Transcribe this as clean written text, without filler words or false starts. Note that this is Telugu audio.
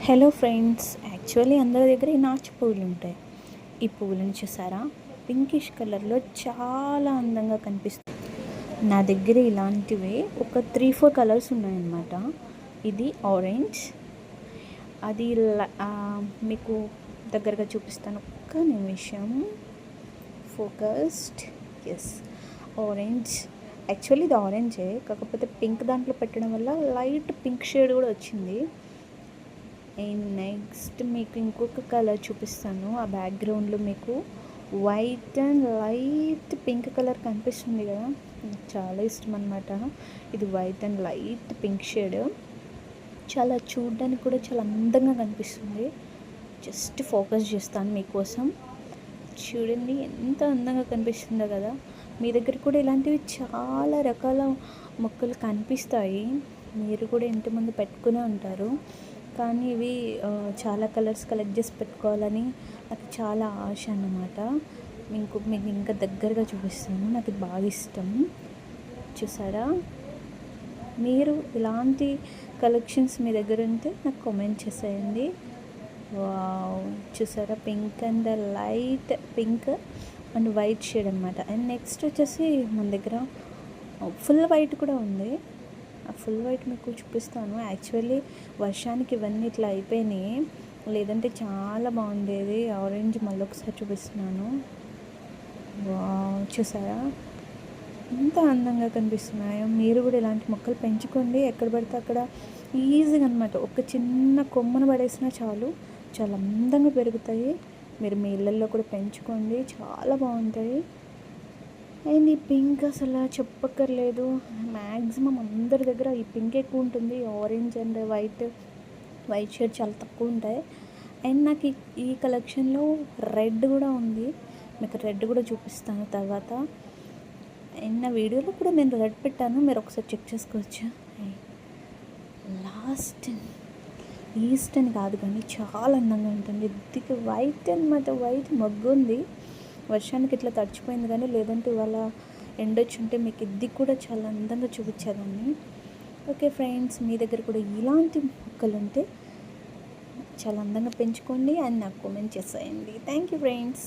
హలో ఫ్రెండ్స్, యాక్చువల్లీ అందరి దగ్గర ఈ నాచు పువ్వులు ఉంటాయి. ఈ పువ్వులను చూసారా, పింకిష్ కలర్లో చాలా అందంగా కనిపిస్తుంది. నా దగ్గర ఇలాంటివే ఒక 3-4 కలర్స్ ఉన్నాయన్నమాట. ఇది ఆరెంజ్, అది మీకు దగ్గరగా చూపిస్తాను, ఒక్క నిమిషం. ఫోకస్డ్. Yes, orange. యాక్చువల్లీ ఇది ఆరెంజే, కాకపోతే పింక్ దాంట్లో పెట్టడం వల్ల లైట్ పింక్ షేడ్ కూడా వచ్చింది. అండ్ నెక్స్ట్ మీకు ఇంకొక కలర్ చూపిస్తాను. ఆ బ్యాక్గ్రౌండ్లో మీకు white and light pink colour కనిపిస్తుంది కదా, నాకు చాలా ఇష్టం అనమాట. ఇది white and light pink shade, చాలా చూడడానికి కూడా చాలా అందంగా కనిపిస్తుంది. జస్ట్ ఫోకస్ చేస్తాను మీకోసం, చూడండి ఎంత అందంగా కనిపిస్తుందో కదా. మీ దగ్గర కూడా ఇలాంటివి చాలా రకాల మొక్కలు కనిపిస్తాయి, మీరు కూడా ఇంటిముందు పెట్టుకునే ఉంటారు. కానీ ఇవి చాలా కలర్స్ కలెక్ట్ చేసి పెట్టుకోవాలని నాకు చాలా ఆశ అన్నమాట. మీకు ఇంకా దగ్గరగా చూపిస్తాను, నాకు ఇది బాగా ఇష్టం. చూసారా, మీరు ఇలాంటి కలెక్షన్స్ మీ దగ్గర ఉంటే నాకు కామెంట్ చేసేయండి. వావ్, చూసారా, pink and light pink and white shade అనమాట. అండ్ నెక్స్ట్ వచ్చేసి మన దగ్గర ఫుల్ వైట్ కూడా ఉంది. ఆ ఫుల్ వైట్ మీకు చూపిస్తాను. యాక్చువల్లీ వర్షానికి ఇవన్నీ ఇట్లా అయిపోయినాయి, లేదంటే చాలా బాగుండేది. ఆరెంజ్ మళ్ళీ ఒకసారి చూపిస్తున్నాను. వావ్, చూసారా ఎంత అందంగా కనిపిస్తున్నాయో. మీరు కూడా ఇలాంటి మొక్కలు పెంచుకోండి, ఎక్కడ పడితే అక్కడ ఈజీగా అనమాట. ఒక చిన్న కొమ్మను పడేసినా చాలు, చాలా అందంగా పెరుగుతాయి. మీరు మీ ఇళ్ళల్లో కూడా పెంచుకోండి, చాలా బాగుంటాయి. అండ్ ఈ పింక్ అసలు చెప్పక్కర్లేదు, మ్యాక్సిమం అందరి దగ్గర ఈ పింక్ ఎక్కువ ఉంటుంది. ఆరెంజ్ అండ్ వైట్ షేడ్ చాలా తక్కువ ఉంటాయి. అండ్ నాకు ఈ కలెక్షన్లో రెడ్ కూడా ఉంది, మీకు రెడ్ కూడా చూపిస్తాను తర్వాత. అండ్ నా వీడియోలో కూడా నేను రెడ్ పెట్టాను, మీరు ఒకసారి చెక్ చేసుకోవచ్చు. ఈస్ట్ అని కాదు కానీ చాలా అందంగా ఉంటుంది. ఇది వైట్ అనమాట, వైట్ మగ్గు ఉంది. వర్షానికి ఇట్లా తడిచిపోయింది, కానీ లేదంటే ఇవాళ ఎండొచ్చుంటే మీకు ఇది కూడా చాలా అందంగా చూపించేదాన్ని. ఓకే ఫ్రెండ్స్, మీ దగ్గర కూడా ఇలాంటి మొక్కలు ఉంటే చాలా అందంగా పెంచుకోండి అండ్ నాకు కామెంట్ చేసేయండి. Thank you friends.